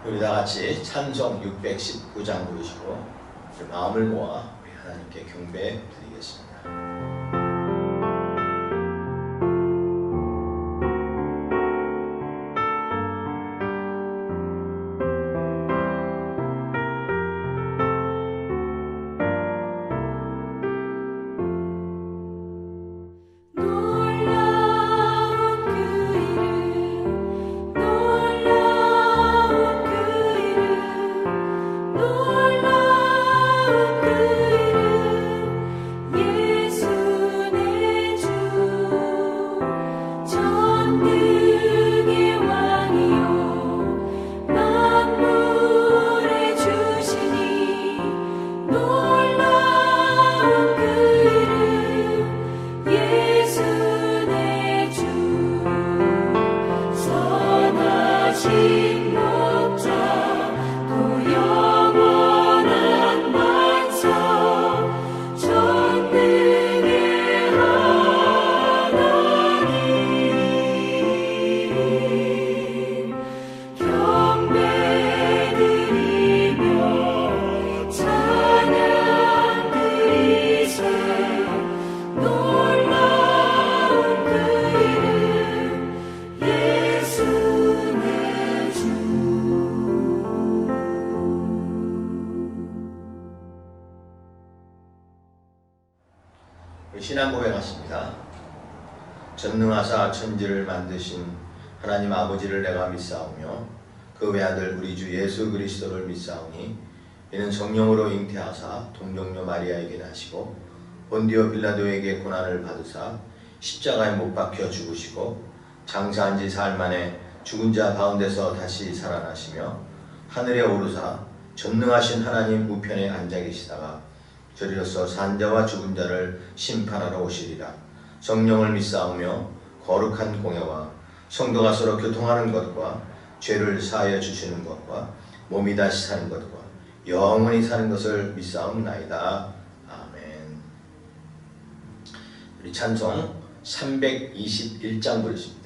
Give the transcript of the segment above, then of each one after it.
우리 다 같이 찬송 619장 부르시고 마음을 모아 우리 하나님께 경배 드리겠습니다. 신앙 고백하십니다. 전능하사 천지를 만드신 하나님 아버지를 내가 믿사오며 그 외아들 우리 주 예수 그리스도를 믿사오니 이는 성령으로 잉태하사 동정녀 마리아에게 나시고 본디오 빌라도에게 고난을 받으사 십자가에 못 박혀 죽으시고 장사한 지 사흘 만에 죽은 자 가운데서 다시 살아나시며 하늘에 오르사 전능하신 하나님 우편에 앉아 계시다가 저리로서 산자와 죽은 자를 심판하러 오시리라. 성령을 믿사오며 거룩한 공예와 성도가 서로 교통하는 것과 죄를 사하여 주시는 것과 몸이 다시 사는 것과 영원히 사는 것을 믿사옵나이다. 아멘. 우리 찬송 321장 부르십니다.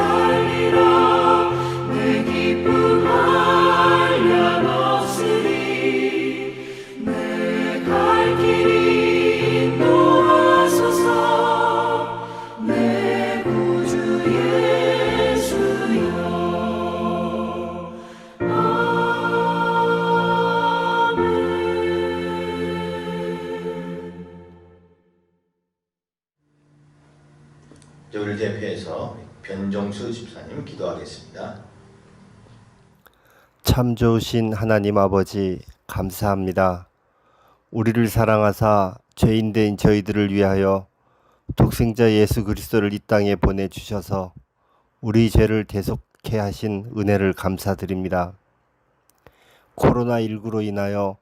살리라 내 기쁨 한량 하나님 기도하겠습니다. 참 좋으신 하나님 아버지 감사합니다. 우리를 사랑하사 죄인된 저희들을 위하여 독생자 예수 그리스도를 이 땅에 보내주셔서 우리 죄를 대속케 하신 은혜를 감사드립니다. 코로나19로 인하여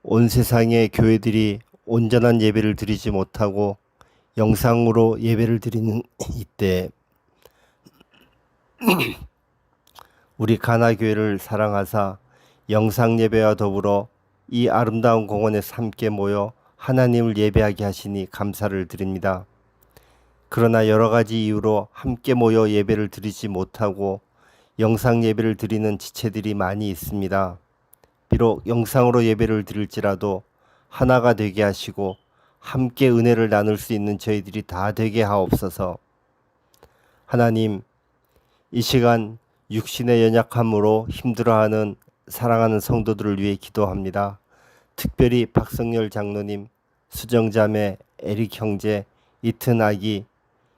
온 세상의 교회들이 온전한 예배를 드리지 못하고 영상으로 예배를 드리는 이때 우리 가나교회를 사랑하사 영상 예배와 더불어 이 아름다운 공원에서 함께 모여 하나님을 예배하게 하시니 감사를 드립니다. 그러나 여러 가지 이유로 함께 모여 예배를 드리지 못하고 영상 예배를 드리는 지체들이 많이 있습니다. 비록 영상으로 예배를 드릴지라도 하나가 되게 하시고 함께 은혜를 나눌 수 있는 저희들이 다 되게 하옵소서. 하나님, 이 시간 육신의 연약함으로 힘들어하는 사랑하는 성도들을 위해 기도합니다. 특별히 박성열 장로님, 수정자매, 에릭 형제, 이튼 아기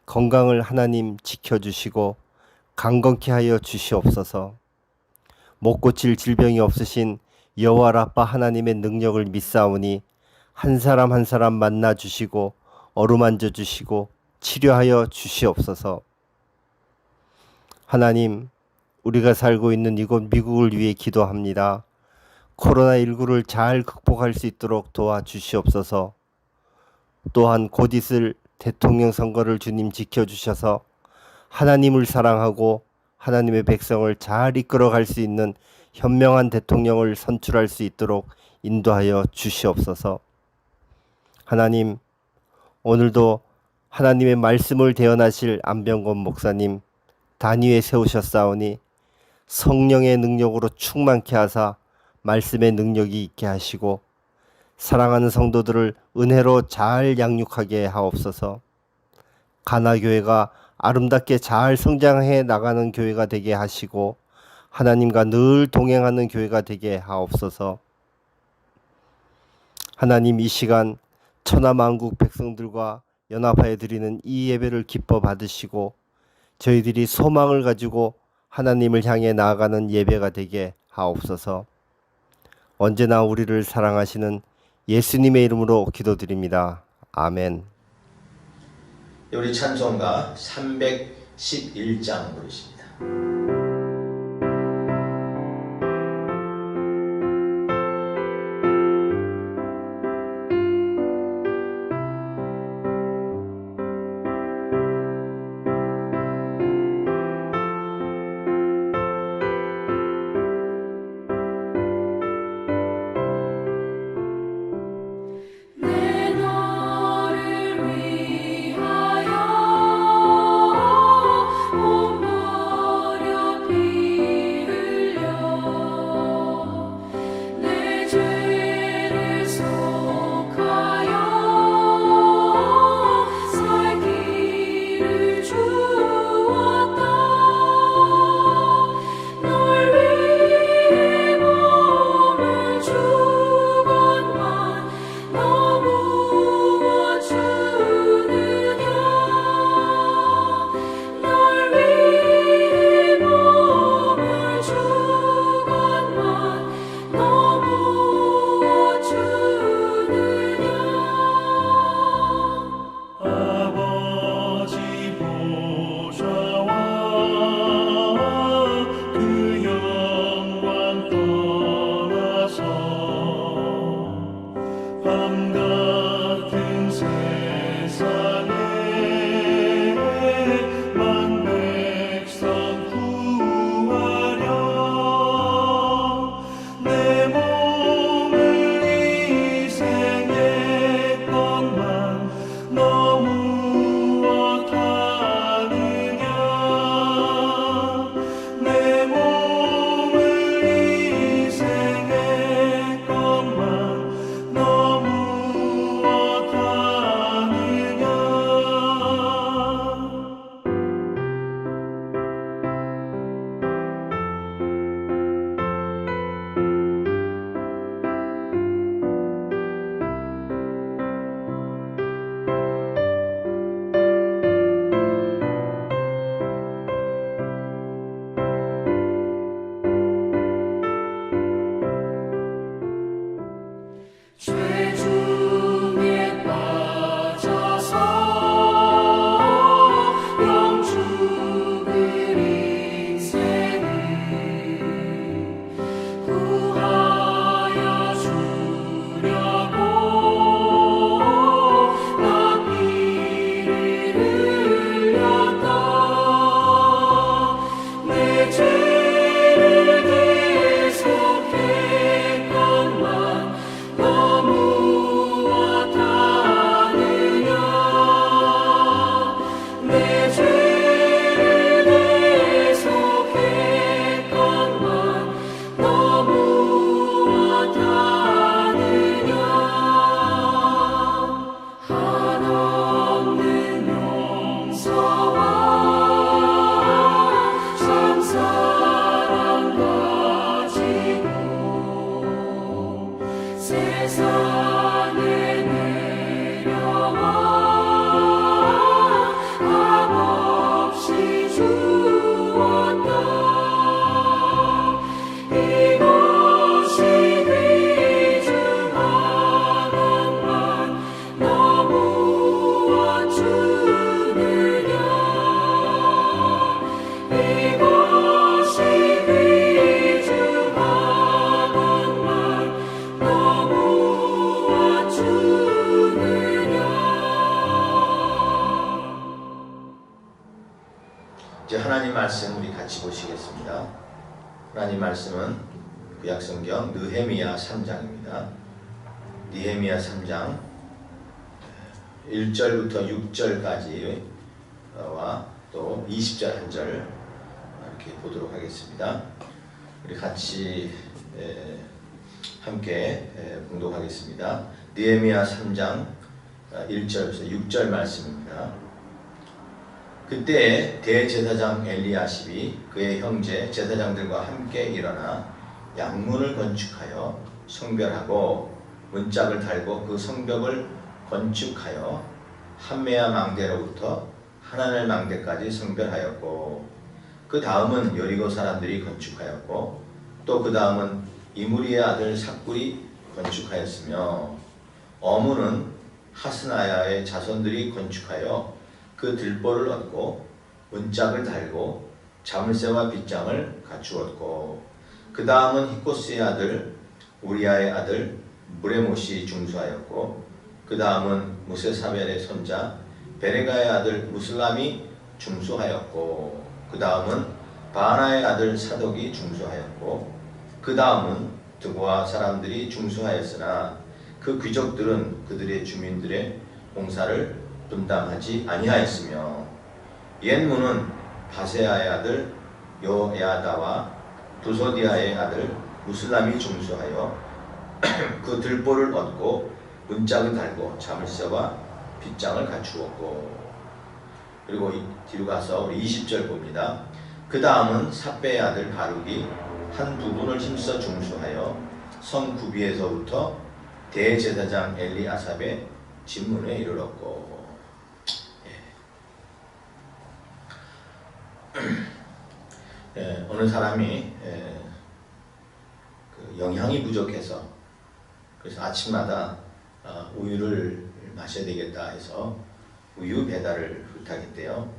건강을 하나님 지켜주시고 강건케 하여 주시옵소서. 못 고칠 질병이 없으신 여호와 라파 하나님의 능력을 믿사오니 한 사람 한 사람 만나 주시고 어루만져 주시고 치료하여 주시옵소서. 하나님, 우리가 살고 있는 이곳 미국을 위해 기도합니다. 코로나19를 잘 극복할 수 있도록 도와주시옵소서. 또한 곧 있을 대통령 선거를 주님 지켜주셔서 하나님을 사랑하고 하나님의 백성을 잘 이끌어갈 수 있는 현명한 대통령을 선출할 수 있도록 인도하여 주시옵소서. 하나님, 오늘도 하나님의 말씀을 대언하실 안병권 목사님 단위에 세우셨사오니 성령의 능력으로 충만케 하사 말씀의 능력이 있게 하시고 사랑하는 성도들을 은혜로 잘 양육하게 하옵소서. 가나교회가 아름답게 잘 성장해 나가는 교회가 되게 하시고 하나님과 늘 동행하는 교회가 되게 하옵소서. 하나님, 이 시간 천하만국 백성들과 연합하여 드리는 이 예배를 기뻐 받으시고 저희들이 소망을 가지고 하나님을 향해 나아가는 예배가 되게 하옵소서. 언제나 우리를 사랑하시는 예수님의 이름으로 기도드립니다. 아멘. 우리 찬송가 311장 부르십니다. 온 버려 우리 같이 보시겠습니다. 하나님 말씀은 구약성경 느헤미야 3장입니다. 느헤미야 3장 1절부터 6절까지와 또 20절 한 절 이렇게 보도록 하겠습니다. 우리 같이 함께 봉독하겠습니다. 느헤미야 3장 1절에서 6절 말씀입니다. 그때 대제사장 엘리야십이 그의 형제 제사장들과 함께 일어나 양문을 건축하여 성별하고 문짝을 달고 그 성벽을 건축하여 함메야 망대로부터 하나넬 망대까지 성별하였고, 그 다음은 여리고 사람들이 건축하였고, 또 그 다음은 이무리의 아들 삭굴이 건축하였으며, 어문은 하스나야의 자손들이 건축하여 그 들보를 얻고 문짝을 달고 자물쇠와 빗장을 갖추었고, 그 다음은 히코스의 아들 우리아의 아들 무레못이 중수하였고, 그 다음은 무세사벨의 손자 베레가의 아들 무슬람이 중수하였고, 그 다음은 바나의 아들 사독이 중수하였고, 그 다음은 드고아 사람들이 중수하였으나 그 귀족들은 그들의 주민들의 공사를 분담하지 아니하였으며, 옛문은 바세아의 아들 요에아다와 두소디아의 아들 무슬람이 중수하여 그 들보를 얻고 문짝을 달고 자물쇠와 빗장을 갖추었고, 그리고 뒤로 가서 우리 20절 봅니다. 그 다음은 삭베의 아들 바룩이 한 부분을 힘써 중수하여 성 구비에서부터 대제사장 엘리아삽의 진문에 이르렀고. 어느 사람이 그 영양이 부족해서 그래서 아침마다 우유를 마셔야 되겠다 해서 우유 배달을 부탁했대요.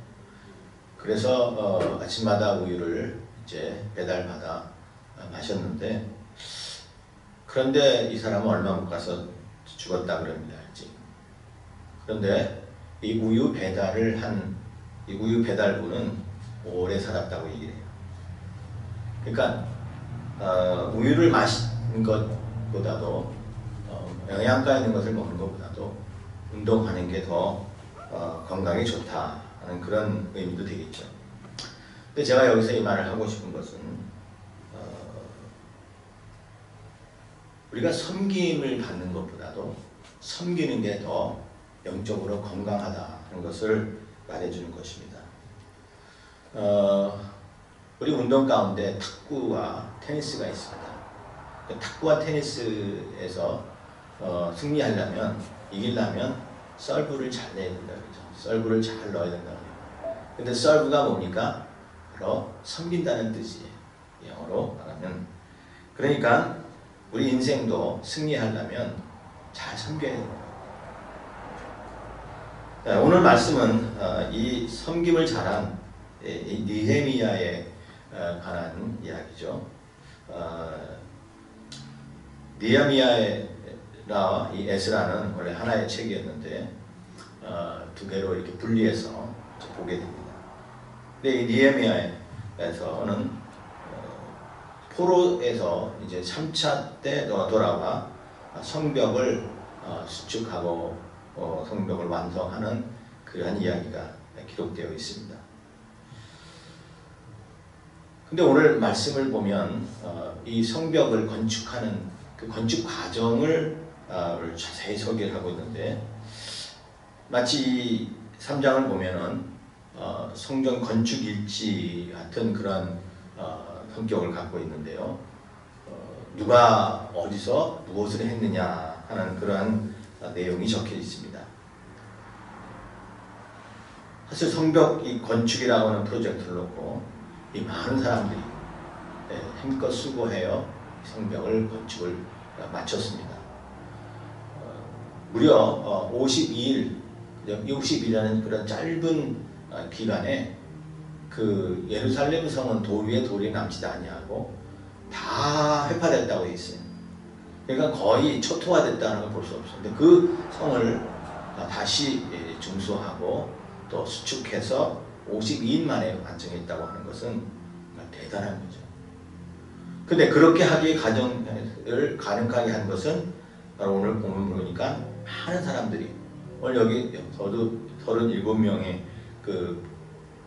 그래서 아침마다 우유를 이제 배달받아 마셨는데, 그런데 이 사람은 얼마 못 가서 죽었다 그럽니다. 그런데 이 우유 배달을 한 이 우유 배달부는 오래 살았다고 얘기를 해요. 그러니까 우유를 마시는 것보다도 영양가 있는 것을 먹는 것보다도 운동하는 게 더 건강에 좋다 하는 그런 의미도 되겠죠. 근데 제가 여기서 이 말을 하고 싶은 것은 우리가 섬김을 받는 것보다도 섬기는 게 더 영적으로 건강하다 하는 것을 말해주는 것입니다. 우리 운동 가운데 탁구와 테니스가 있습니다. 탁구와 테니스에서 승리하려면, 이기려면 서브를 잘 내야 된다 그러죠. 서브를 잘 넣어야 된다 그래요. 근데 서브가 뭡니까? 바로 섬긴다는 뜻이에요. 영어로 말하면. 그러니까 우리 인생도 승리하려면 잘 섬겨야 돼요. 오늘 말씀은 이 섬김을 잘한 이 느헤미야에 관한 이야기죠. 느헤미야와 이 에스라는 원래 하나의 책이었는데 두 개로 이렇게 분리해서 보게 됩니다. 근데 이 느헤미야에서는 포로에서 이제 3차 때 돌아와 성벽을 수축하고 성벽을 완성하는 그러한 이야기가 기록되어 있습니다. 근데 오늘 말씀을 보면 이 성벽을 건축하는 그 건축 과정을 자세히 소개를 하고 있는데, 마치 이 3장을 보면은 성전 건축 일지 같은 그런 성격을 갖고 있는데요. 누가 어디서 무엇을 했느냐 하는 그러한 내용이 적혀 있습니다. 사실 성벽 이 건축이라고 하는 프로젝트를 놓고 이 많은 사람들이 힘껏 수고해요 성벽을 건축을 마쳤습니다. 무려 52일, 60일이라는 그런 짧은 기간에 그 예루살렘 성은 돌 위에 돌이 남지도 아니하고 다 회파됐다고 했어요. 그러니까 거의 초토화됐다는 걸 볼 수 없어요. 근데 그 성을 다시 중수하고 또 수축해서 52일 만에 완성했다고 하는 것은 정말 대단한 거죠. 근데 그렇게 하기에 가정을 가능하게 한 것은 바로 오늘 본문 보니까 많은 사람들이, 오늘 여기 저도 37명의 그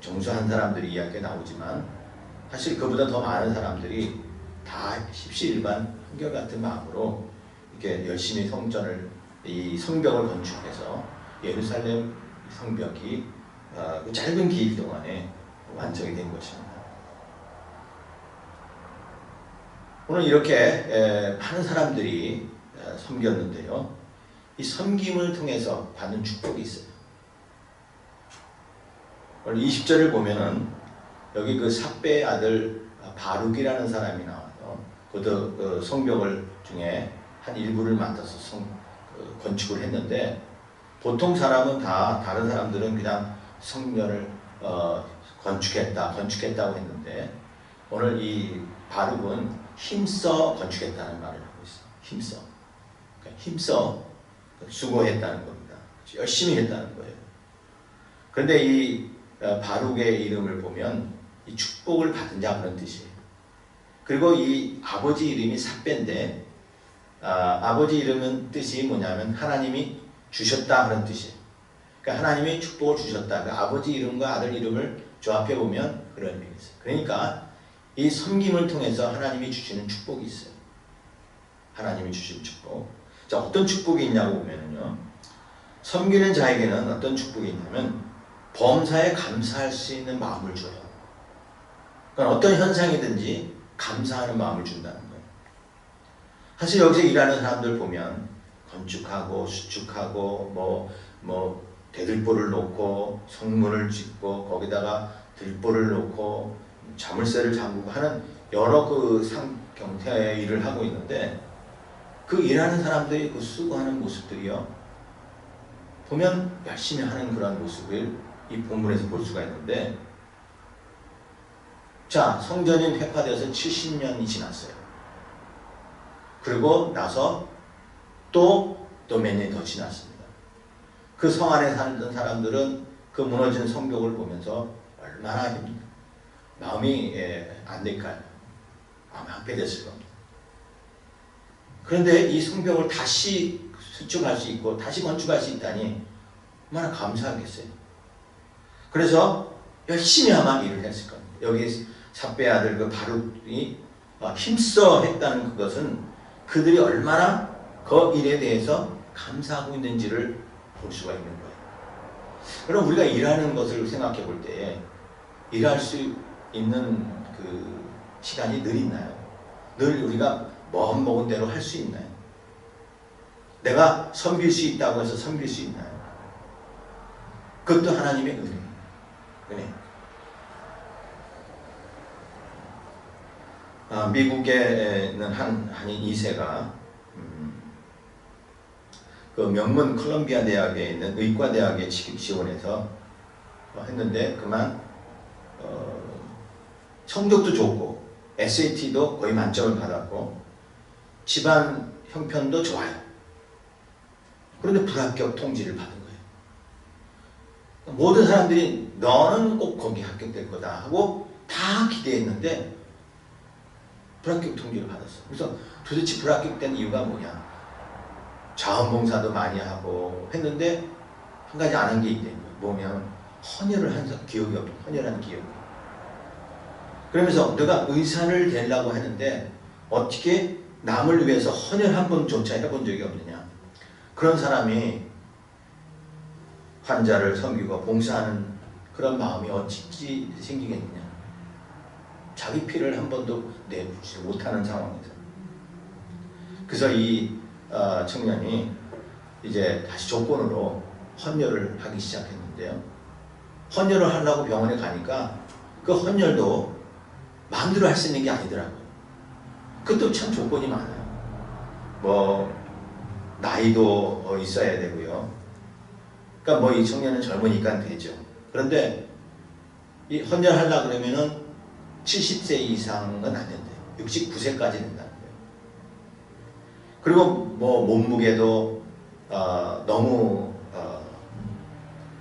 정수한 사람들이 이야기가 나오지만 사실 그보다 더 많은 사람들이 다 십시일반 한결같은 마음으로 이렇게 열심히 이 성벽을 건축해서 예루살렘 성벽이 그 짧은 기일 동안에 완성이 된 것입니다. 오늘 이렇게 많은 사람들이 섬겼는데요. 이 섬김을 통해서 받는 축복이 있어요. 오늘 20절을 보면은 여기 그 삭배의 아들 바룩이라는 사람이 나와요. 그도 그 성벽을 중에 한 일부를 맡아서 건축을 했는데, 보통 사람은 다, 다른 사람들은 그냥 성전을 건축했다고 했는데, 오늘 이 바룩은 힘써 건축했다는 말을 하고 있어요. 힘써. 그러니까 힘써 수고했다는 겁니다. 열심히 했다는 거예요. 그런데 이 바룩의 이름을 보면 이 축복을 받은 자 그런 뜻이에요. 그리고 이 아버지 이름이 삭배인데, 아버지 이름은 뜻이 뭐냐면 하나님이 주셨다 그런 뜻이에요. 그러니까 하나님이 축복을 주셨다. 그러니까 아버지 이름과 아들 이름을 조합해 보면 그런 의미가 있어요. 그러니까 이 섬김을 통해서 하나님이 주시는 축복이 있어요. 하나님이 주신 축복. 자, 어떤 축복이 있냐고 보면요. 섬기는 자에게는 어떤 축복이 있냐면 범사에 감사할 수 있는 마음을 줘요. 그러니까 어떤 현상이든지 감사하는 마음을 준다는 거예요. 사실 여기서 일하는 사람들 보면 건축하고 수축하고 대들보를 놓고 성문을 짓고 거기다가 들보를 놓고 자물쇠를 잠그고 하는 여러 그 경태의 일을 하고 있는데, 그 일하는 사람들이 그 수고하는 모습들이요, 보면 열심히 하는 그런 모습을 이 본문에서 볼 수가 있는데, 자, 성전이 회파되어서 70년이 지났어요. 그리고 나서 또 몇 년이 더 지났습니다. 그 성 안에 살던 사람들은 그 무너진 성벽을 보면서 얼마나 마음이 안 될까요? 마음이 한패됐을 겁니다. 그런데 이 성벽을 다시 수축할 수 있고 다시 건축할 수 있다니 얼마나 감사하겠어요. 그래서 열심히 아마 일을 했을 겁니다. 여기 삭배의 아들 그 바룩이 힘써 했다는 그것은 그들이 얼마나 그 일에 대해서 감사하고 있는지를 볼 수가 있는 거예요. 그럼 우리가 일하는 것을 생각해 볼 때 일할 수 있는 그 시간이 늘 있나요? 늘 우리가 마음먹은 대로 할 수 있나요? 내가 섬길 수 있다고 해서 섬길 수 있나요? 그것도 하나님의 은혜. 미국에는 한인 2세가 그 명문 콜롬비아 대학에 있는 의과대학에 지원해서 했는데, 그만 성적도 좋고 SAT도 거의 만점을 받았고 집안 형편도 좋아요. 그런데 불합격 통지를 받은 거예요. 모든 사람들이 너는 꼭 거기 합격될 거다 하고 다 기대했는데 불합격 통지를 받았어. 그래서 도대체 불합격된 이유가 뭐냐? 자원봉사도 많이 하고 했는데 한 가지 안 한 게 있대요. 뭐냐면 헌혈을 한 기억이 없고, 헌혈한 기억이. 그러면서 내가 의사를 되려고 하는데 어떻게 남을 위해서 헌혈 한 번조차 해본 적이 없느냐? 그런 사람이 환자를 섬기고 봉사하는 그런 마음이 어찌 생기겠느냐? 자기 피를 한 번도 내주지 못하는 상황에서. 그래서 이 청년이 이제 다시 조건으로 헌혈을 하기 시작했는데요. 헌혈을 하려고 병원에 가니까 그 헌혈도 마음대로 할 수 있는 게 아니더라고요. 그것도 참 조건이 많아요. 나이도 있어야 되고요. 그러니까 이 청년은 젊으니까 되죠. 그런데 이 헌혈하려고 그러면은 70세 이상은 안 된대요. 69세까지 된다는 거예요. 그리고 몸무게도 너무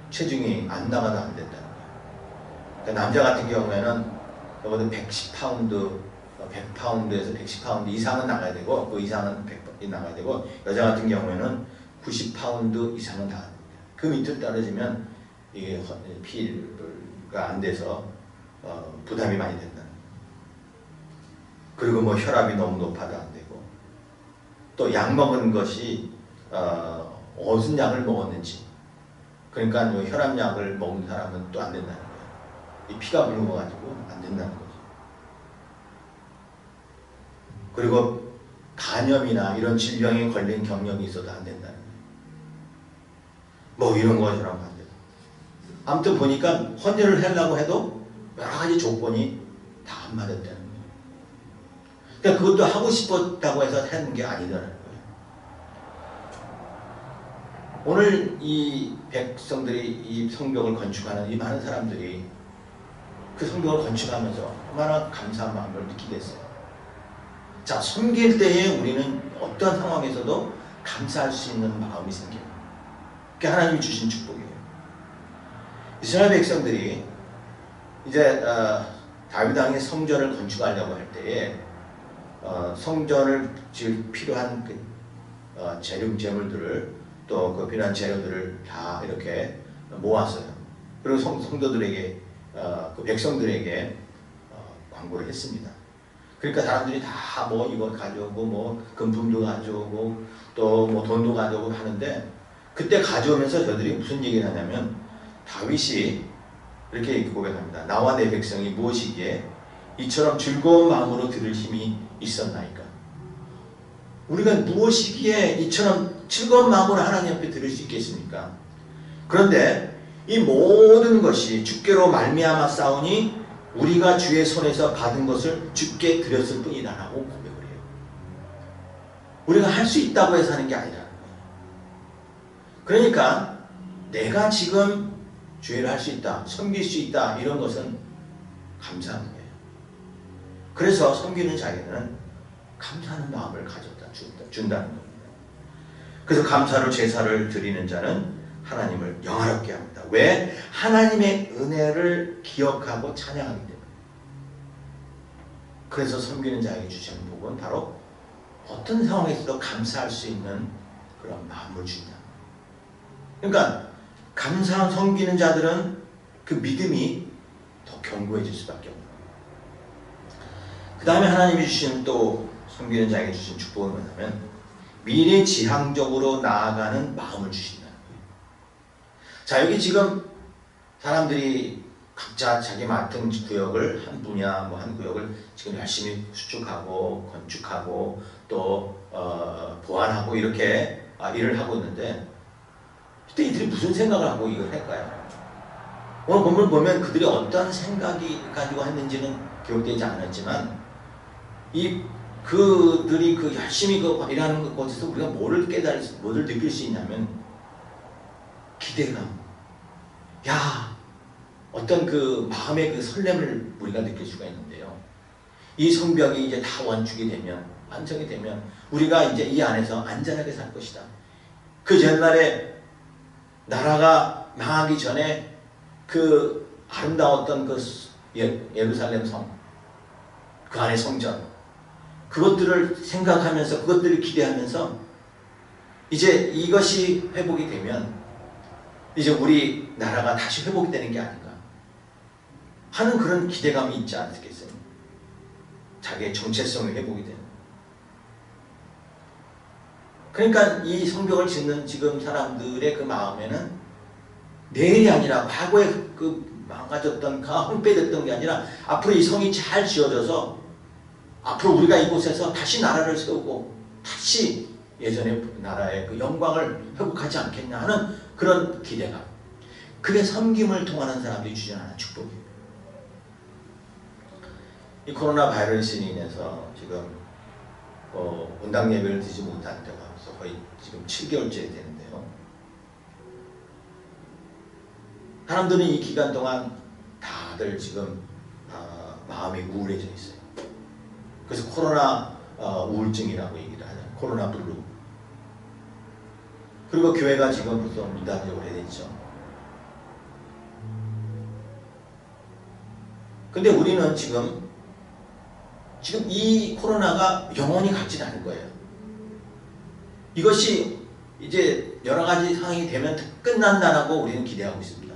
체중이 안 나가도 안 된다는 거예요. 그러니까 남자 같은 경우에는 적어도 110파운드, 100파운드에서 110파운드 이상은 나가야 되고 그 이상은 100 나가야 되고 여자 같은 경우에는 90파운드 이상은 나가야 됩니다. 그 밑으로 떨어지면 이게 피가 안 돼서 부담이 많이 된다. 그리고 뭐 혈압이 너무 높아도 안 되고 또 약 먹은 것이 무슨 약을 먹었는지 그러니까 뭐 혈압약을 먹는 사람은 또 안 된다는 거예요. 이 피가 묽어가지고 안 된다는 거죠. 그리고 간염이나 이런 질병에 걸린 경력이 있어도 안 된다는 거예요. 뭐 이런 거 저런 거 안 돼요. 아무튼 보니까 헌혈을 하려고 해도 여러 가지 조건이 다 안 맞았다는 거예요. 그러니까 그것도 하고 싶었다고 해서 하는 게 아니더라는 거예요. 오늘 이 백성들이 이 성벽을 건축하는 이 많은 사람들이 그 성벽을 건축하면서 얼마나 감사한 마음을 느끼겠어요. 자, 섬길 때에 우리는 어떤 상황에서도 감사할 수 있는 마음이 생겨요. 그게 하나님이 주신 축복이에요. 이스라엘 백성들이 이제 다윗 왕이 성전을 건축하려고 할 때에 성전을 지을 필요한 재물들을 또 그 필요한 재료들을 다 이렇게 모았어요. 그리고 성도들에게 그 백성들에게 광고를 했습니다. 그러니까 사람들이 다 뭐 이거 가져오고 뭐 금품도 가져오고 또 뭐 돈도 가져오고 하는데 그때 가져오면서 저들이 무슨 얘기를 하냐면 다윗이 이렇게 고백합니다. 나와 내 백성이 무엇이기에 이처럼 즐거운 마음으로 들을 힘이 있었나이까. 우리가 무엇이기에 이처럼 즐거운 마음으로 하나님 앞에 들을 수 있겠습니까? 그런데 이 모든 것이 주께로 말미암아 싸우니 우리가 주의 손에서 받은 것을 주께 드렸을 뿐이다라고 고백을 해요. 우리가 할 수 있다고 해서 하는 게 아니라는 거예요. 그러니까 내가 지금 주의를 할 수 있다, 섬길 수 있다 이런 것은 감사한 거예요. 그래서 섬기는 자에게는 감사하는 마음을 준다는 겁니다. 그래서 감사로 제사를 드리는 자는 하나님을 영화롭게 합니다. 왜? 하나님의 은혜를 기억하고 찬양하기 때문에. 그래서 섬기는 자에게 주시는 복은 바로 어떤 상황에서도 감사할 수 있는 그런 마음을 준다. 그러니까 감사한 섬기는 자들은 그 믿음이 더 견고해질 수밖에 없는 거예요. 그 다음에 하나님이 주신 또 섬기는 자에게 주신 축복은 뭐냐면 미래지향적으로 나아가는 마음을 주신다는 거예요. 자, 여기 지금 사람들이 각자 자기 맡은 구역을 한 분야, 뭐 한 구역을 지금 열심히 수축하고 건축하고 또 보완하고 이렇게 일을 하고 있는데 그때 이들이 무슨 생각을 하고 이걸 할까요? 오늘 본문을 보면 그들이 어떤 생각이 가지고 했는지는 기록되지 않았지만 그들이 그 열심히 일하는 것에서 우리가 뭐를 느낄 수 있냐면 기대감, 어떤 그 마음의 그 설렘을 우리가 느낄 수가 있는데요. 이 성벽이 이제 다 완충이 되면, 완성이 되면 우리가 이제 이 안에서 안전하게 살 것이다. 그 옛날에 나라가 망하기 전에 그 아름다웠던 그 예루살렘 성, 그 안에 성전, 그것들을 생각하면서 그것들을 기대하면서 이제 이것이 회복이 되면 이제 우리 나라가 다시 회복이 되는 게 아닌가 하는 그런 기대감이 있지 않겠어요? 자기의 정체성이 회복이 되는. 그러니까 이 성벽을 짓는 지금 사람들의 그 마음에는 내일이 아니라 과거에 그 망가졌던, 황폐됐던 게 아니라 앞으로 이 성이 잘 지어져서 앞으로 우리가 이곳에서 다시 나라를 세우고 다시 예전의 나라의 그 영광을 회복하지 않겠냐 하는 그런 기대감. 그게 섬김을 통하는 사람들이 주장하는 축복이에요. 이 코로나 바이러스로 인해서 지금 원당 예배를 드리지 못한 때가 거의 지금 7개월째 되는데요. 사람들은 이 기간 동안 다들 지금 마음이 우울해져 있어요. 그래서 코로나 우울증이라고 얘기를 하죠. 코로나 블루. 그리고 교회가 지금 벌써 문 닫은 지 오래됐죠. 근데 우리는 지금 이 코로나가 영원히 가지 않을 거예요. 이것이 이제 여러 가지 상황이 되면 끝난다라고 우리는 기대하고 있습니다.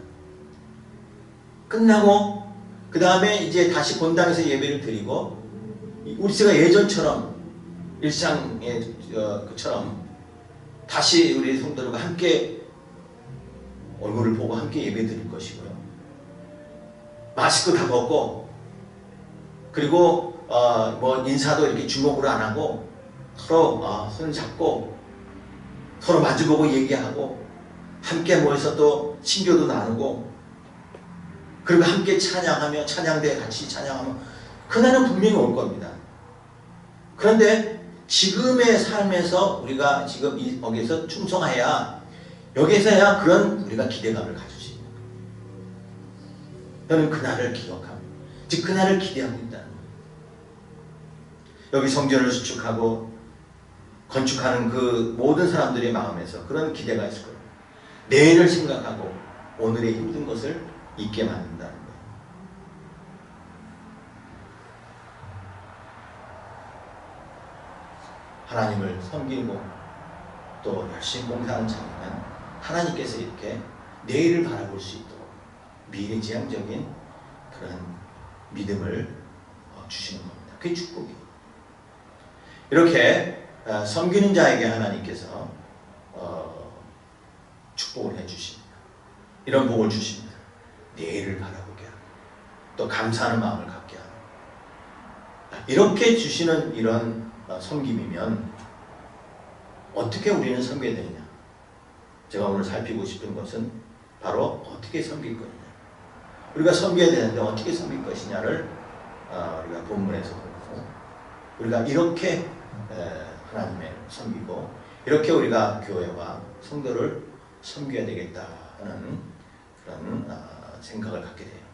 끝나고 그 다음에 이제 다시 본당에서 예배를 드리고 우리가 예전처럼 일상의 그처럼 다시 우리 성도들과 함께 얼굴을 보고 함께 예배 드릴 것이고요. 마스크 다 벗고 그리고 뭐 인사도 이렇게 주먹으로 안 하고 서로 손 잡고 서로 마주보고 얘기하고 함께 모여서 또 친교도 나누고 그리고 함께 찬양하며 찬양대에 같이 찬양하며 그날은 분명히 올 겁니다. 그런데 지금의 삶에서 우리가 지금 여기서 충성해야 여기서야 그런 우리가 기대감을 가질 수 있는 거예요. 저는 그날을 기억하고 즉 그날을 기대하고 있다는 거예요. 여기 성전을 수축하고 건축하는 그 모든 사람들의 마음에서 그런 기대가 있을 거예요. 내일을 생각하고 오늘의 힘든 것을 잊게 만든다는 거예요. 하나님을 섬기고 또 열심히 봉사하는 자에는 하나님께서 이렇게 내일을 바라볼 수 있도록 미래지향적인 그런 믿음을 주시는 겁니다. 그게 축복이에요. 이렇게 섬기는 자에게 하나님께서 축복을 해주십니다. 이런 복을 주십니다. 내일을 바라보게 하고 또 감사하는 마음을 갖게 하고 이렇게 주시는 이런 섬김이면 어떻게 우리는 섬겨야 되느냐? 제가 오늘 살피고 싶은 것은 바로 어떻게 섬길 거냐. 우리가 섬겨야 되는데 어떻게 섬길 것이냐를 우리가 본문에서 보고 우리가 이렇게 하나님을 섬기고 이렇게 우리가 교회와 성도를 섬겨야 되겠다는 그런 생각을 갖게 돼요.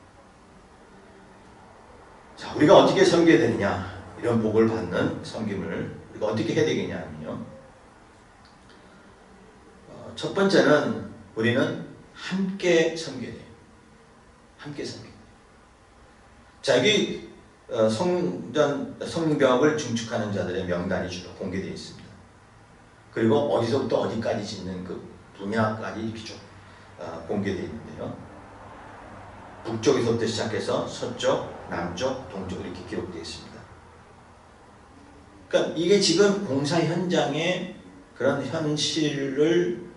자, 우리가 어떻게 섬겨야 되느냐? 이런 복을 받는 섬김을 우리가 어떻게 해야 되겠냐면요. 첫 번째는 우리는 함께 섬겨야 돼요. 함께 섬겨야 돼요. 자, 여기 성벽을 증축하는 자들의 명단이 주로 공개되어 있습니다. 그리고 어디서부터 어디까지 짓는 그 분야까지 이렇게 쭉 공개되어 있는데요. 북쪽에서부터 시작해서 서쪽, 남쪽, 동쪽 이렇게 기록되어 있습니다. 그러니까 이게 지금 공사 현장의 그런 현실을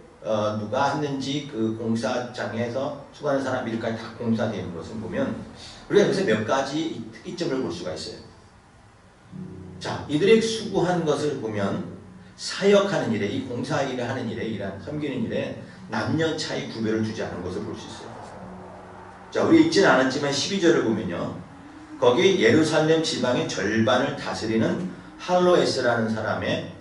누가 했는지 그 공사장에서 수고하는 사람들까지 다 공사되는 것을 보면 우리가 여기서 몇 가지 특이점을 볼 수가 있어요. 자, 이들이 수고한 것을 보면 사역하는 일에, 이 공사 일을 하는 일에, 이란 섬기는 일에 남녀 차이 구별을 두지 않은 것을 볼 수 있어요. 자, 우리 읽지는 않았지만 12절을 보면요. 거기 예루살렘 지방의 절반을 다스리는 할로에스라는 사람의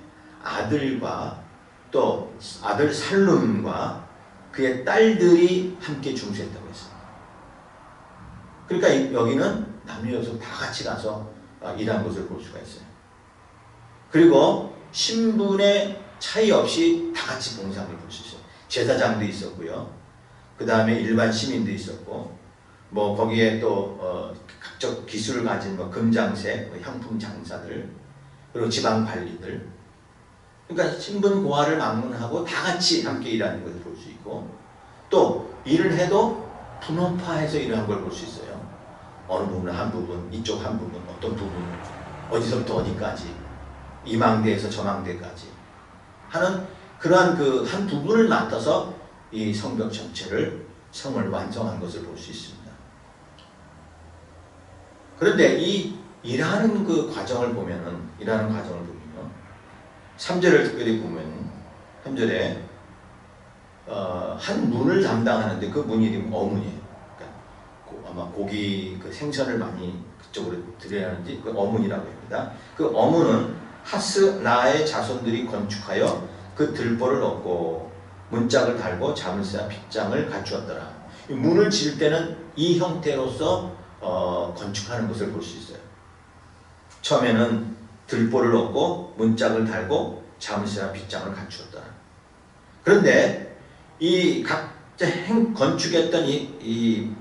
아들과 또 아들 살룸과 그의 딸들이 함께 중수했다고 했습니다. 그러니까 여기는 남녀 여성 다 같이 가서 일한 것을 볼 수가 있어요. 그리고 신분의 차이 없이 다 같이 봉사를 볼 수 있어요. 제사장도 있었고요. 그 다음에 일반 시민도 있었고, 뭐 거기에 또 각종 기술을 가진 뭐 금장세, 뭐 향품 장사들, 그리고 지방 관리들. 그러니까 신분 고하를 막론하고 다 같이 함께 일하는 것을 볼 수 있고, 또 일을 해도 분업화해서 일하는 걸 볼 수 있어요. 어느 부분은 한 부분, 이쪽 한 부분, 어떤 부분, 어디서부터 어디까지, 이 망대에서 저 망대까지 하는 그러한 그 한 부분을 맡아서 이 성벽 전체를 성을 완성한 것을 볼 수 있습니다. 그런데 이 일하는 그 과정을 보면은, 일하는 과정을 보면요. 3절을 특별히 보면 3절에 한 문을 담당하는데 그 문 이름이 어문이에요. 그러니까 아마 고기 그 생선을 많이 그쪽으로 들여야 하는지 그 어문이라고 합니다. 그 어문은 하스나의 자손들이 건축하여 그 들보를 얻고 문짝을 달고 자물쇠와 빗장을 갖추었더라. 문을 지을 때는 이 형태로서 건축하는 것을 볼 수 있어요. 처음에는 들보를 얻고 문짝을 달고 자물쇠와 빗장을 갖추었더라. 그런데 이 각자 건축했던 이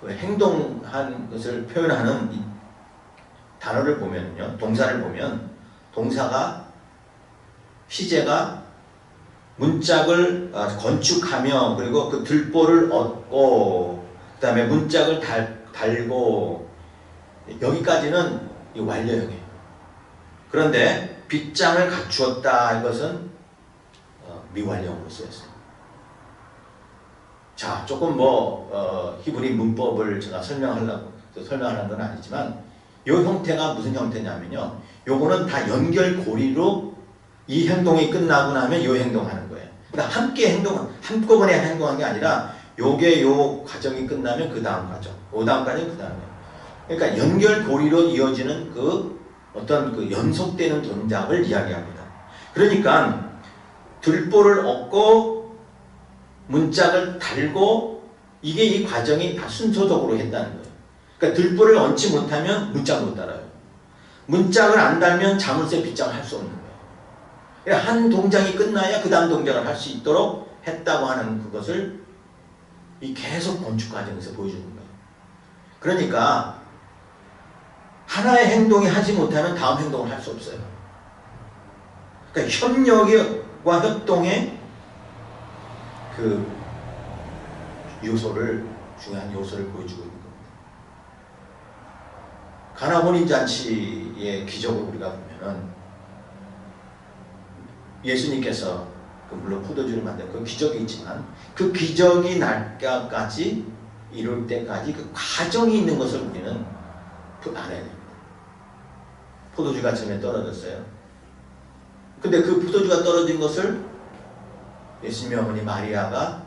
그 행동한 것을 표현하는 이 단어를 보면요, 동사를 보면 동사가 희재가 문짝을 건축하며 그리고 그 들보를 얻고 그 다음에 문짝을 달고 여기까지는 이 완료형이에요. 그런데 빗장을 갖추었다 이것은 미완료형으로 쓰였어요. 자, 조금 히브리 문법을 제가 설명하는 건 아니지만 이 형태가 무슨 형태냐면요, 요거는 다 연결고리로 이 행동이 끝나고 나면 이 행동하는 거예요. 그러니까 함께 한꺼번에 행동한 게 아니라 요게 요 과정이 끝나면 그 다음 과정, 그 다음까지는 그 다음에. 그러니까 연결고리로 이어지는 그 어떤 그 연속되는 동작을 이야기합니다. 그러니까 들보를 얻고 문짝을 달고 이게 이 과정이 다 순서적으로 했다는 거예요. 그러니까 들보를 얹지 못하면 문짝을 못 달아요. 문짝을 안 달면 자물쇠 빗장을 할 수 없는 거예요. 그러니까 한 동작이 끝나야 그 다음 동작을 할 수 있도록 했다고 하는 그것을 이 계속 건축 과정에서 보여주는 거예요. 그러니까 하나의 행동이 하지 못하면 다음 행동을 할 수 없어요. 그러니까 협력과 협동의 그 중요한 요소를 보여주고 있는 겁니다. 가나 혼인잔치의 기적을 우리가 보면은 예수님께서 물론 포도주를 만든 그 기적이 있지만 그 기적이 날까지 이룰 때까지 그 과정이 있는 것을 우리는 알아야 됩니다. 포도주가 처음에 떨어졌어요. 근데 그 포도주가 떨어진 것을 예수님의 어머니 마리아가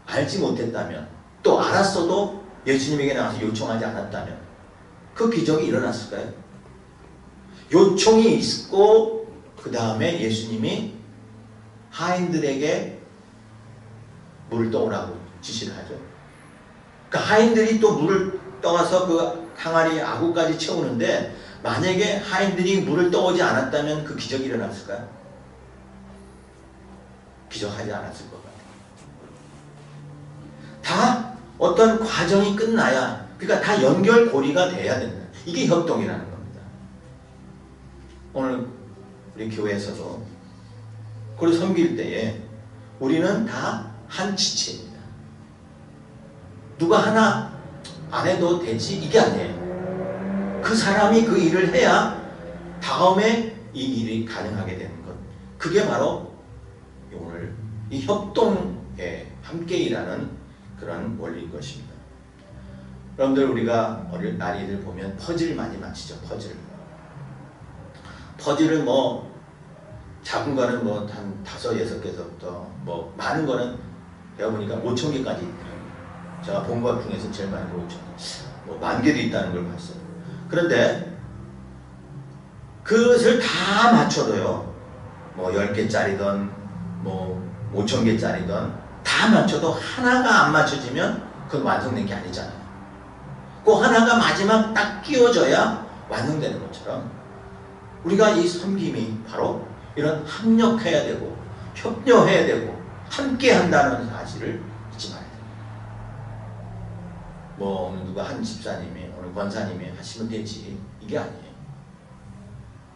알지 못했다면, 또 알았어도 예수님에게 나와서 요청하지 않았다면 그 기적이 일어났을까요? 요청이 있고 그 다음에 예수님이 하인들에게 물을 떠오라고 지시를 하죠. 그러니까 하인들이 또 물을 떠와서 그 항아리 아구까지 채우는데 만약에 하인들이 물을 떠오지 않았다면 그 기적이 일어났을까요? 기적하지 않았을 것 같아요. 다 어떤 과정이 끝나야, 그러니까 다 연결고리가 돼야 된다. 이게 협동이라는 겁니다. 오늘 우리 교회에서도 그리고 섬길 때에 우리는 다 한 지체입니다. 누가 하나 안 해도 되지 이게 아니에요. 그 사람이 그 일을 해야 다음에 이 일이 가능하게 되는 것. 그게 바로 오늘 이 협동에 함께 일하는 그런 원리인 것입니다. 여러분들 우리가 어릴 아이들 보면 퍼즐 많이 맞히죠. 퍼즐을 작은 거는 한 5-6개서부터 많은 거는 배워보니까 5,000개까지 있더라고요. 제가 본 것 중에서 제일 많은 거 5,000개. 10,000개도 있다는 걸 봤어요. 그런데 그것을 다 맞춰도요, 10개짜리든 5,000개짜리든 다 맞춰도 하나가 안 맞춰지면 그건 완성된 게 아니잖아요. 그 하나가 마지막 딱 끼워져야 완성되는 것처럼 우리가 이 섬김이 바로 이런 합력해야 되고 협력해야 되고 함께 한다는 사실을 잊지 말아야 됩니다. 오늘 누가 한 집사님이 오늘 권사님이 하시면 되지 이게 아니에요.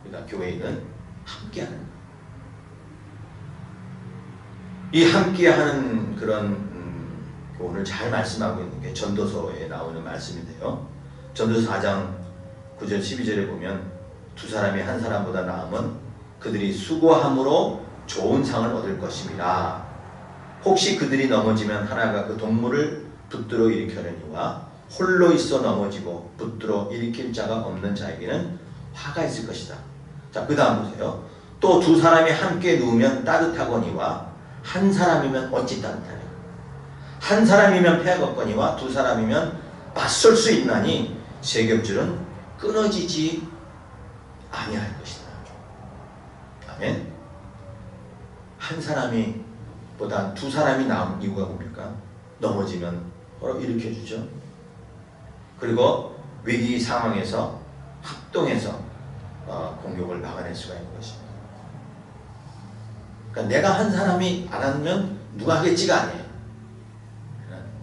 그러니까 교회는 함께하는 거예요. 이 함께하는 그런 오늘 잘 말씀하고 있는 게 전도서에 나오는 말씀인데요. 전도서 4장 9절 12절에 보면 두 사람이 한 사람보다 나음은 그들이 수고함으로 좋은 상을 얻을 것입니다. 혹시 그들이 넘어지면 하나가 그 동물을 붙들어 일으켜내니와 홀로 있어 넘어지고 붙들어 일으킬 자가 없는 자에게는 화가 있을 것이다. 자, 그 다음 보세요. 또 두 사람이 함께 누우면 따뜻하거니와 한 사람이면 어찌 따뜻하냐. 한 사람이면 패하겠거니와 두 사람이면 맞설 수 있나니 세 겹줄은 끊어지지 아니할 것이다. 아멘. 한 사람이 보다 두 사람이 나은 이유가 뭡니까? 넘어지면 서로 일으켜주죠. 그리고 위기 상황에서 합동해서 공격을 막아낼 수가 있는 것입니다. 그러니까 내가 한 사람이 안 하면 누가 하겠지가 아니에요.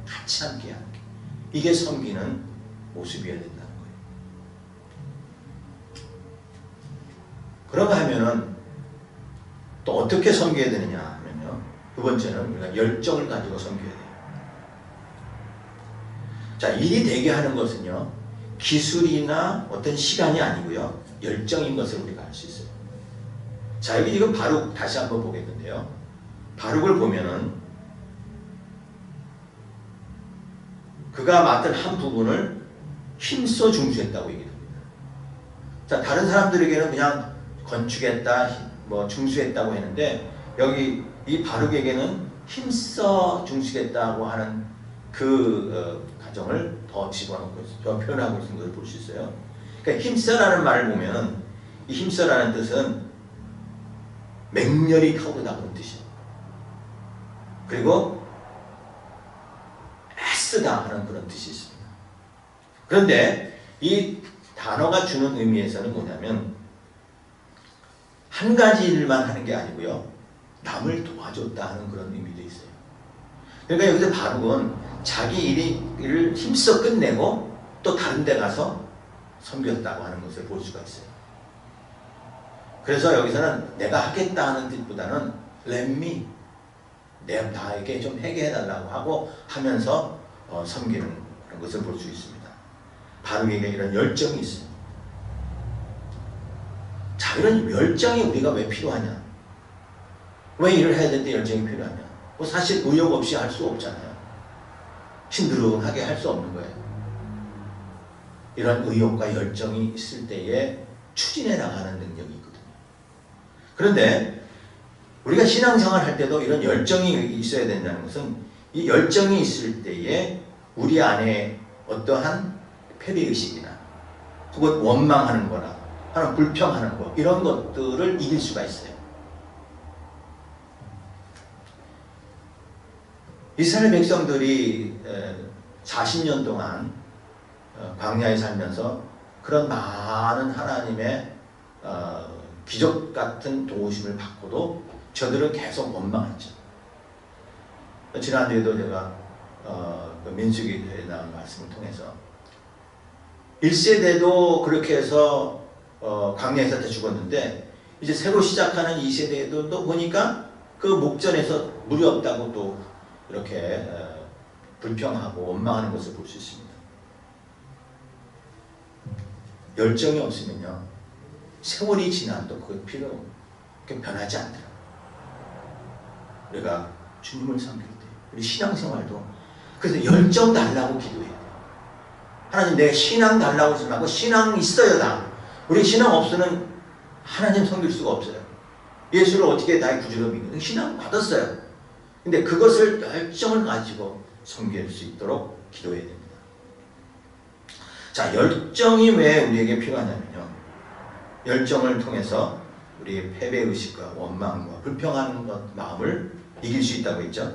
같이 함께 이게 섬기는 모습이어야 된다는 거예요. 그런가 하면은 또 어떻게 섬겨야 되느냐 하면요. 두 번째는 우리가 열정을 가지고 섬겨야 돼요. 자, 일이 되게 하는 것은요, 기술이나 어떤 시간이 아니고요, 열정인 것을 우리가 알 수 있어요. 자, 여기 지금 바룩 다시 한번 보겠는데요. 바룩을 보면은 그가 맡은 한 부분을 힘써 중수했다고 얘기합니다. 자, 다른 사람들에게는 그냥 건축했다, 뭐 중수했다고 했는데 여기 이 바룩에게는 힘써 중수했다고 하는 그 가정을 더 집어넣고 있어요. 더 표현하고 있는 것을 볼 수 있어요. 그러니까 힘써라는 말을 보면 이 힘써라는 뜻은 맹렬히 타오르다 그런 뜻이에요. 그리고 애쓰다 하는 그런 뜻이 있습니다. 그런데 이 단어가 주는 의미에서는 뭐냐면 한 가지 일만 하는 게 아니고요, 남을 도와줬다 하는 그런 의미도 있어요. 그러니까 여기서 바룩은 자기 일을 힘써 끝내고 또 다른 데 가서 섬겼다고 하는 것을 볼 수가 있어요. 그래서 여기서는 내가 하겠다 하는 뜻보다는 let me, 나에게 좀 하게 해달라고 하고 하면서 섬기는 그런 것을 볼 수 있습니다. 바룩에게 이런 열정이 있어요. 자, 이런 열정이 우리가 왜 필요하냐? 왜 일을 해야 되는데 열정이 필요하냐? 뭐 사실 의욕 없이 할 수 없잖아요. 힘들하게 할 수 없는 거예요. 이런 의욕과 열정이 있을 때에 추진해 나가는 능력이 있거든요. 그런데 우리가 신앙생활 할 때도 이런 열정이 있어야 된다는 것은 이 열정이 있을 때에 우리 안에 어떠한 패배의식이나 혹은 원망하는 거나 하는 불평하는 거 이런 것들을 이길 수가 있어요. 이스라엘 백성들이 40년 동안 광야에 살면서 그런 많은 하나님의 기적 같은 도우심을 받고도 저들은 계속 원망했죠. 지난주에도 제가 민수기에 나온 말씀을 통해서 1세대도 그렇게 해서 광야에서 다 죽었는데 이제 새로 시작하는 2세대도 또 보니까 그 목전에서 물이 없다고 또 이렇게 불평하고 원망하는 것을 볼 수 있습니다. 열정이 없으면요, 세월이 지나도 그 필요 변하지 않더라고요. 우리가 주님을 섬길 때, 우리 신앙생활도 그래서 열정 달라고 기도해야 돼요. 하나님 내 신앙 달라고 하지 말고 신앙 있어야 다. 우리 신앙 없으면 하나님 섬길 수가 없어요. 예수를 어떻게 나의 구주로 믿는 신앙 받았어요. 근데 그것을 열정을 가지고 섬길 수 있도록 기도해야 됩니다. 자, 열정이 왜 우리에게 필요하냐면요, 열정을 통해서 우리의 패배의식과 원망과 불평하는 것, 마음을 이길 수 있다고 했죠.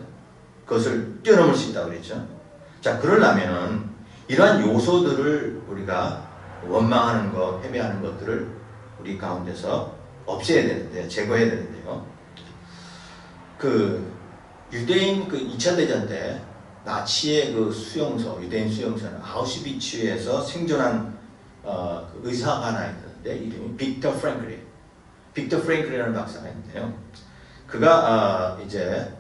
그것을 뛰어넘을 수 있다고 그랬죠. 자, 그러려면은 이러한 요소들을 우리가 원망하는 것, 패배하는 것들을 우리 가운데서 없애야 되는데, 제거해야 되는데요. 그 유대인 그 2차 대전 때 나치의 그 수용소, 유대인 수용소는 아우슈비츠에서 생존한 그 의사가 하나 있는데 이름이 빅터 프랭클이라는 박사가 있는데요. 그가 이제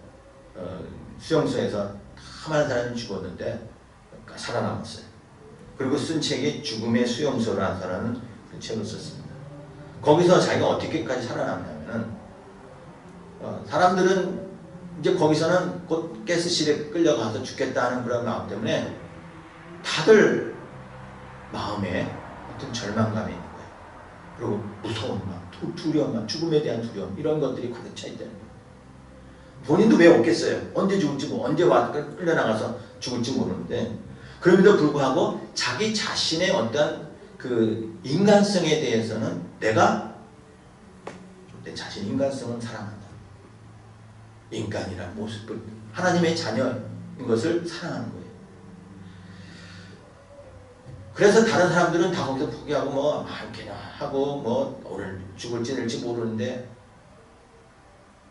수용소에서 다 많은 사람이 죽었는데 살아남았어요. 그리고 쓴 책이 죽음의 수용소라는 그 책을 썼습니다. 거기서 자기가 어떻게까지 살아남냐면은 사람들은 이제 거기서는 곧 가스실에 끌려가서 죽겠다는 그런 마음 때문에 다들 마음에 어떤 절망감이 있는 거예요. 그리고 무서운 마음, 두려운 마음, 죽음에 대한 두려움 이런 것들이 가득 차 있다는 거예요. 본인도 왜 없겠어요? 언제 죽을지 언제 와서 끌려나가서 죽을지 모르는데 그럼에도 불구하고 자기 자신의 어떤 그 인간성에 대해서는 내가 내 자신 인간성은 사랑한다. 인간이란 모습을 하나님의 자녀인 것을 사랑하는 거예요. 그래서 다른 사람들은 다 거기서 포기하고 뭐 아무렇게나 하고 뭐 오늘 죽을지 모르는데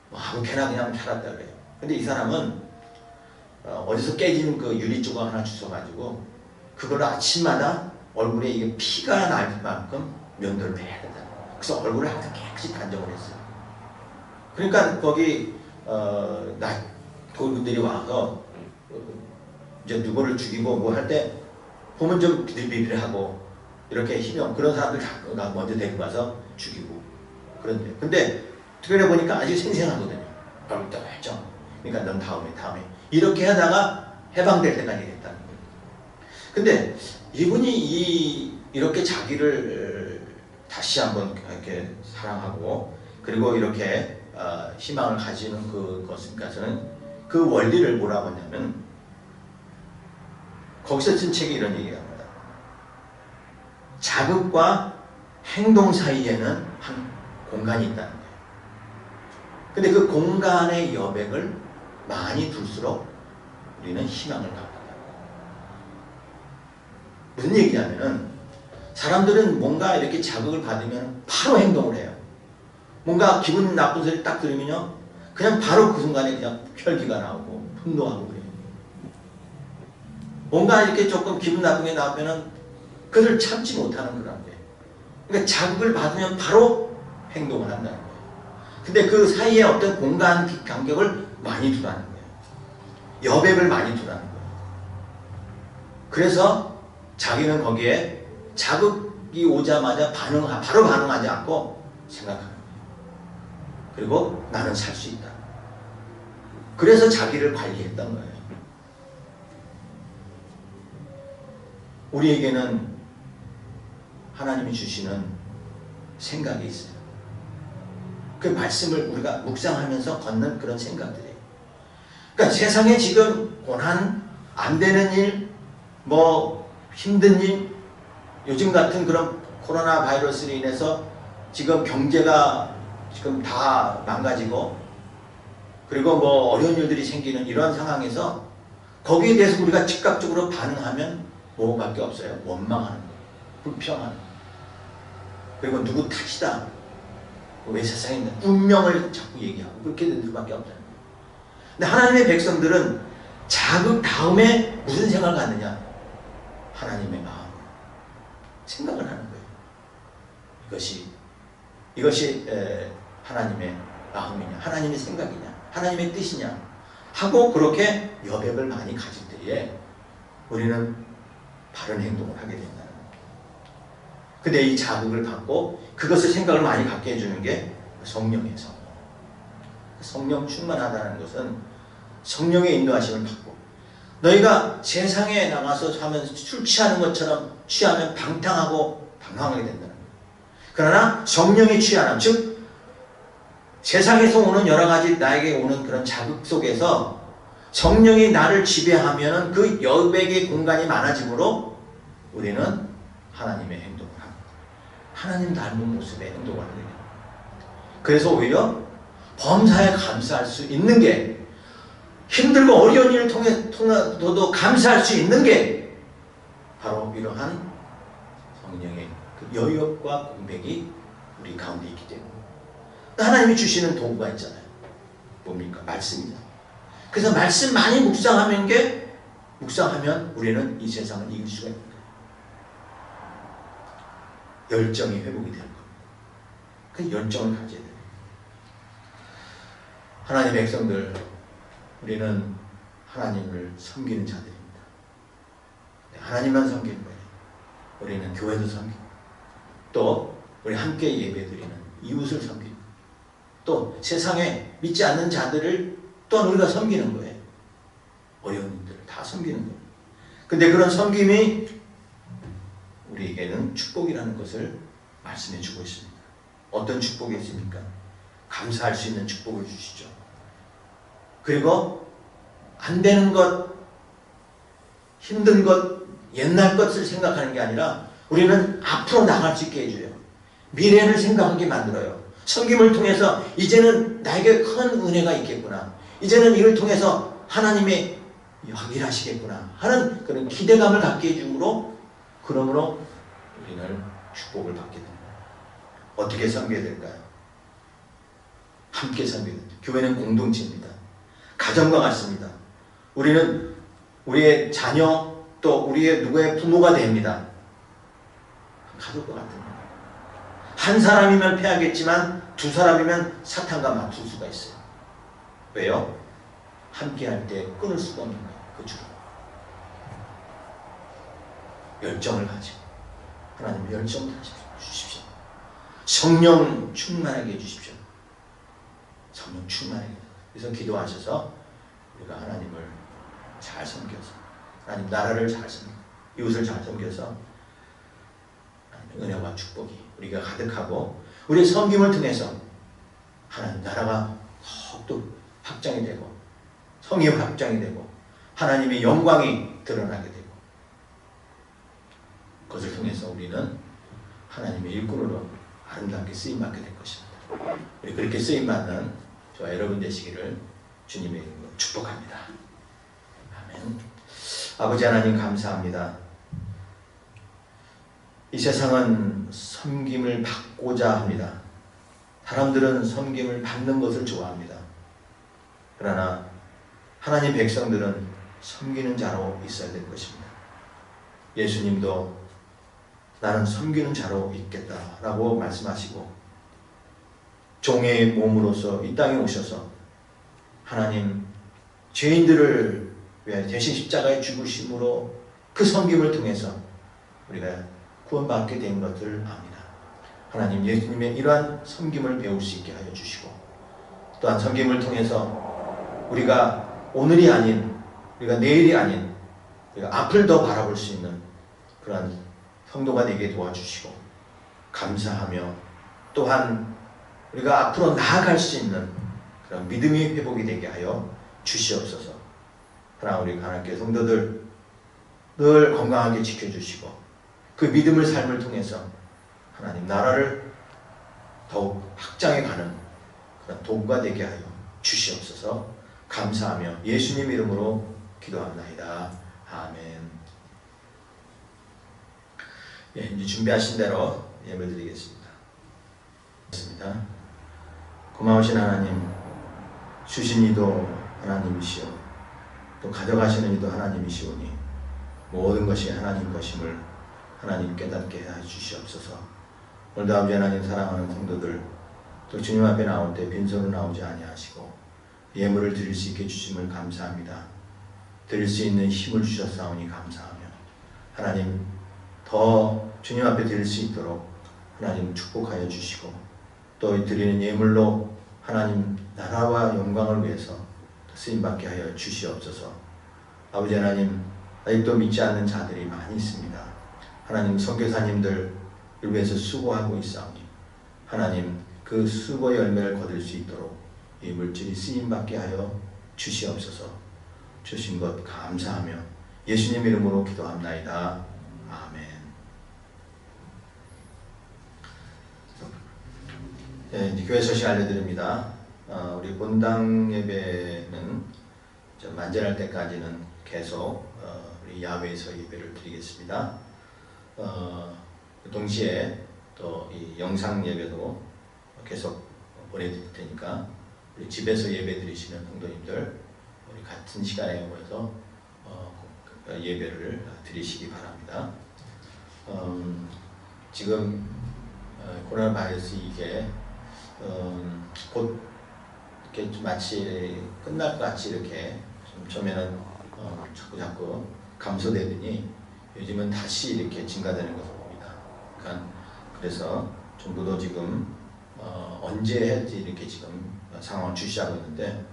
뭐 아무렇게나 그냥 살았다 그래요. 근데 이 사람은 어디서 깨진 그 유리 조각 하나 주워가지고 그걸 아침마다 얼굴에 이게 피가 날 만큼 면도를 해야 된다. 그래서 얼굴을 항상 깨끗이 단정을 했어요. 그러니까 거기 그분들이 와서 이제 누구를 죽이고 뭐 할 때 보면 좀 비빌비빌하고 이렇게 희명 그런 사람들 다 먼저 데리고 가서 죽이고 그런데 근데 특별히 보니까 아주 생생하거든요. 얼굴 딱 했죠. 그러니까 넌 다음에 이렇게 하다가 해방될 때까지 했다는 거예요. 근데 이분이 이렇게 자기를 다시 한번 이렇게 사랑하고 그리고 이렇게 희망을 가지는 그것까지는 그 원리를 뭐라고 하냐면 거기서 쓴 책이 이런 얘기가 합니다. 자극과 행동 사이에는 한 공간이 있다는 거예요. 근데 그 공간의 여백을 많이 둘수록 우리는 희망을 갖게 돼요. 무슨 얘기냐면은 사람들은 뭔가 이렇게 자극을 받으면 바로 행동을 해요. 뭔가 기분 나쁜 소리 딱 들으면요, 그냥 바로 그 순간에 그냥 혈기가 나오고 분노하고 그래요. 뭔가 이렇게 조금 기분 나쁜 게 나오면은 그걸 참지 못하는 거라는 거예요. 그러니까 자극을 받으면 바로 행동을 한다는 거예요. 근데 그 사이에 어떤 공간 간격을 많이 두라는 거예요. 여백을 많이 두라는 거예요. 그래서 자기는 거기에 자극이 오자마자 바로 반응하지 않고 생각하는 거예요. 그리고 나는 살 수 있다. 그래서 자기를 관리했던 거예요. 우리에게는 하나님이 주시는 생각이 있어요. 그 말씀을 우리가 묵상하면서 걷는 그런 생각들이에요. 그러니까 세상에 지금 고난, 안 되는 일, 뭐 힘든 일, 요즘 같은 그런 코로나 바이러스로 인해서 지금 경제가 지금 다 망가지고 그리고 뭐 어려운 일들이 생기는 이런 상황에서 거기에 대해서 우리가 즉각적으로 반응하면 뭐밖에 없어요. 원망하는 거, 불평하는 거. 그리고 누구 탓이다. 왜 세상에 있는 운명을 자꾸 얘기하고 그렇게 될 수밖에 없잖아요. 근데 하나님의 백성들은 자극 다음에 무슨 생각을 갖느냐? 하나님의 마음 생각을 하는 거예요. 이것이 하나님의 마음이냐, 하나님의 생각이냐, 하나님의 뜻이냐 하고 그렇게 여백을 많이 가질 때에 우리는 바른 행동을 하게 된다는 거예요. 근데 이 자극을 받고 그것을 생각을 많이 갖게 해주는 게 성령이에요. 성령 충만하다는 것은 성령의 인도하심을 받고 너희가 세상에 나가서 하면 술 취하는 것처럼 취하면 방탕하고 방황하게 된다는 거예요. 그러나 성령이 취하는 즉 세상에서 오는 여러 가지 나에게 오는 그런 자극 속에서 성령이 나를 지배하면 그 여백의 공간이 많아지므로 우리는 하나님의 행동을 합니다. 하나님 닮은 모습의 행동을 하게 됩니다. 그래서 오히려 범사에 감사할 수 있는 게 힘들고 어려운 일을 통해서도 감사할 수 있는 게 바로 이러한 성령의 그 여유와 공백이 우리 가운데 있기 때문에 하나님이 주시는 도구가 있잖아요. 뭡니까? 말씀입니다. 그래서 말씀 많이 묵상하면 우리는 이 세상을 이길 수가 있는 거예요. 열정이 회복이 되는 겁니다. 그 열정을 가져야 돼요. 하나님의 백성들, 우리는 하나님을 섬기는 자들입니다. 하나님만 섬기는 거예요. 우리는 교회도 섬기고 또 우리 함께 예배드리는 이웃을 섬기고 또 세상에 믿지 않는 자들을 또한 우리가 섬기는 거예요. 어려운 분들을 다 섬기는 거예요. 근데 그런 섬김이 우리에게는 축복이라는 것을 말씀해 주고 있습니다. 어떤 축복이 있습니까? 감사할 수 있는 축복을 주시죠. 그리고 안 되는 것, 힘든 것, 옛날 것을 생각하는 게 아니라 우리는 앞으로 나갈 수 있게 해줘요. 미래를 생각하게 만들어요. 섬김을 통해서 이제는 나에게 큰 은혜가 있겠구나. 이제는 이걸 통해서 하나님의 일하시겠구나 하는 그런 기대감을 갖게 해주므로 그러므로 우리는 축복을 받게 됩니다. 어떻게 섬겨야 될까요? 함께 섬겨야 됩니다. 교회는 공동체입니다. 가정과 같습니다. 우리는 우리의 자녀, 또 우리의 누구의 부모가 됩니다. 가족과 같은 거예요. 한 사람이면 패하겠지만 두 사람이면 사탄과 맞설 수가 있어요. 왜요? 함께 할 때 끊을 수가 없는 거예요. 그 줄을. 열정을 가지고 하나님 열정 주십시오. 성령 충만하게 해주십시오. 성령 충만하게. 그래서 기도하셔서 우리가 하나님을 잘 섬겨서 하나님 나라를 잘 섬겨 이웃을 잘 섬겨서 하나님의 은혜와 축복이 우리가 가득하고 우리의 섬김을 통해서 하나님 나라가 더욱더 확장이 되고 성이 확장이 되고 하나님의 영광이 드러나게 되고 그것을 통해서 우리는 하나님의 일꾼으로 아름답게 쓰임받게 될 것입니다. 우리 그렇게 쓰임받는 저와 여러분 되시기를 주님의 이름으로 축복합니다. 아멘. 아버지 하나님 감사합니다. 이 세상은 섬김을 받고자 합니다. 사람들은 섬김을 받는 것을 좋아합니다. 그러나 하나님 백성들은 섬기는 자로 있어야 될 것입니다. 예수님도 나는 섬기는 자로 있겠다라고 말씀하시고 종의 몸으로서 이 땅에 오셔서 하나님 죄인들을 위하여 대신 십자가에 죽으심으로 그 섬김을 통해서 우리가 구원받게 된 것을 압니다. 하나님 예수님의 이러한 섬김을 배울 수 있게 하여 주시고 또한 섬김을 통해서 우리가 오늘이 아닌 우리가 내일이 아닌 우리가 앞을 더 바라볼 수 있는 그러한 성도가 되게 도와주시고 감사하며 또한 우리가 앞으로 나아갈 수 있는 그런 믿음의 회복이 되게 하여 주시옵소서. 하나님 우리 하나님께 성도들 늘 건강하게 지켜주시고 그 믿음을 삶을 통해서 하나님 나라를 더욱 확장해 가는 그런 도구가 되게 하여 주시옵소서. 감사하며 예수님 이름으로 기도합나이다. 아멘. 예, 이제 준비하신 대로 예배드리겠습니다. 고마우신 하나님, 주신 이도 하나님이시오, 또 가져가시는 이도 하나님이시오니 모든 것이 하나님 것임을 하나님 깨닫게 해 주시옵소서. 오늘도 아버지 하나님 사랑하는 성도들 또 주님 앞에 나올 때 빈손으로 나오지 아니하시고 예물을 드릴 수 있게 주심을 감사합니다. 드릴 수 있는 힘을 주셨사오니 감사하며 하나님 더 주님 앞에 드릴 수 있도록 하나님 축복하여 주시고 또 드리는 예물로 하나님 나라와 영광을 위해서 쓰임받게 하여 주시옵소서. 아버지 하나님 아직도 믿지 않는 자들이 많이 있습니다. 하나님 선교사님들을 위해서 수고하고 있사오니 하나님 그 수고 열매를 거둘 수 있도록 이 물질이 쓰임받게 하여 주시옵소서. 주신 것 감사하며 예수님 이름으로 기도합나이다. 아멘. 네, 이제 교회 소식 알려드립니다. 우리 본당 예배는 만전할 때까지는 계속 우리 야외에서 예배를 드리겠습니다. 동시에 또 이 영상 예배도 계속 보내드릴 테니까 우리 집에서 예배 드리시는 성도님들 우리 같은 시간에 모여서 예배를 드리시기 바랍니다. 지금 코로나 바이러스 이게 곧 이렇게 마치 끝날 것 같이 이렇게 좀 처음에는 자꾸 감소되더니 요즘은 다시 이렇게 증가되는 것을 봅니다. 그래서 정부도 지금 언제 할지 이렇게 지금 상황을 주시하고 있는데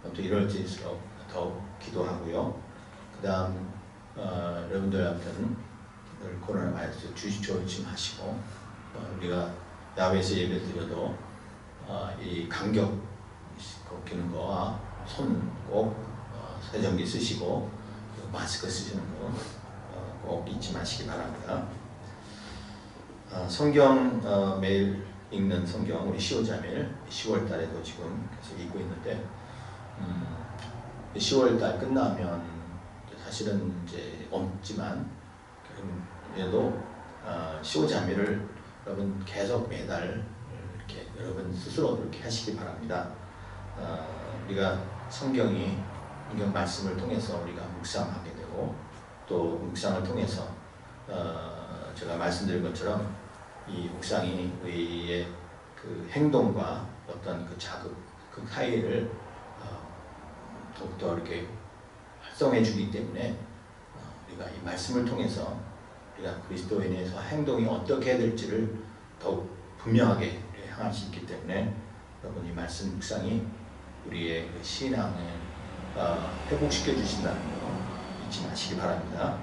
또 이럴지일수록 더욱 기도하고요. 그 다음 여러분들 아무튼 코로나 바이러스 조심하시고 우리가 야외에서 예배 드려도 이 간격 지키는 거와 손 꼭 세정기 쓰시고 마스크 쓰시는 거 꼭 잊지 마시기 바랍니다. 성경 매일 읽는 성경 우리 시오자밀 10월 달에도 지금 계속 읽고 있는데 10월 달 끝나면 사실은 이제 없지만 그래도 시오자밀을 여러분 계속 매달 이렇게 여러분 스스로 그렇게 하시기 바랍니다. 우리가 성경 말씀을 통해서 우리가 묵상하게 되고 또 묵상을 통해서 제가 말씀드린 것처럼 이 묵상이 우리의 그 행동과 어떤 그 자극, 그 사이를 더욱더 이렇게 활성해 주기 때문에 우리가 이 말씀을 통해서 우리가 그리스도인에서 행동이 어떻게 해야 될지를 더욱 분명하게 향할 수 있기 때문에 여러분 이 말씀 묵상이 우리의 그 신앙을 회복시켜 주신다는 거 잊지 마시기 바랍니다.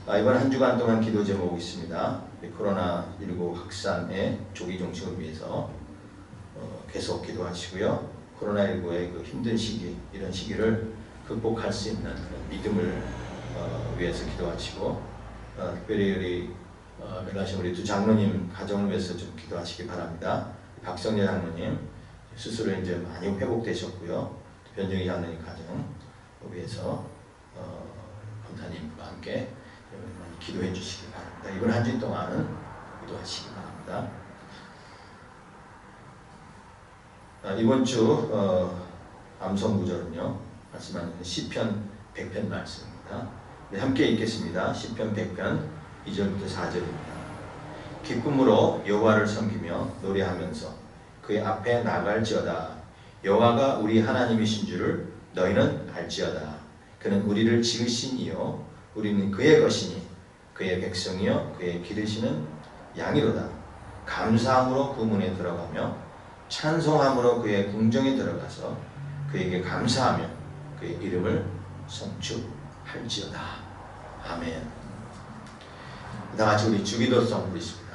이번 한 주간 동안 기도 제목이 있습니다. 코로나19 확산의 조기 종식을 위해서 계속 기도하시고요. 코로나19의 그 힘든 시기, 이런 시기를 극복할 수 있는 그런 믿음을 위해서 기도하시고, 특별히 우리 멸라신 우리 두 장로님 가정을 위해서 좀 기도하시기 바랍니다. 박성재 장로님 스스로 이제 많이 회복되셨고요. 변정희 장로님 가정 위해서 권사님과 함께 많이 기도해 주시기 바랍니다. 이번 한 주 동안 기도하시기 바랍니다. 이번 주 암송 구절은요, 말씀하는 시편 100편 말씀입니다. 네, 함께 읽겠습니다. 시편 100편 2절부터 4절입니다. 기쁨으로 여호와를 섬기며 노래하면서 그의 앞에 나갈지어다. 여호와가 우리 하나님이신 줄을 너희는 알지어다. 그는 우리를 지으신 이요 우리는 그의 것이니 그의 백성이요 그의 기르시는 양이로다. 감사함으로 그 문에 들어가며 찬송함으로 그의 궁정에 들어가서 그에게 감사하며 그의 이름을 성축할지어다. 아멘. 다 같이 우리 주기도송 부르십니다.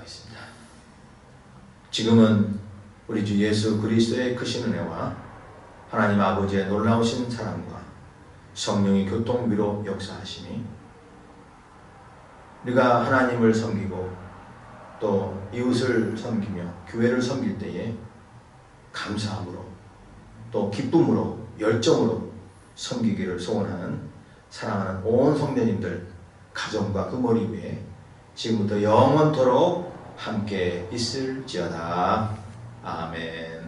기도하겠습니다. 지금은 우리 주 예수 그리스도의 크신 은혜와 하나님 아버지의 놀라우신 사랑과 성령의 교통비로 역사하시니 우리가 하나님을 섬기고 또 이웃을 섬기며 교회를 섬길 때에 감사함으로 또 기쁨으로 열정으로 섬기기를 소원하는 사랑하는 온 성도님들 가정과 그 머리 위에 지금부터 영원토록 함께 있을지어다. 아멘.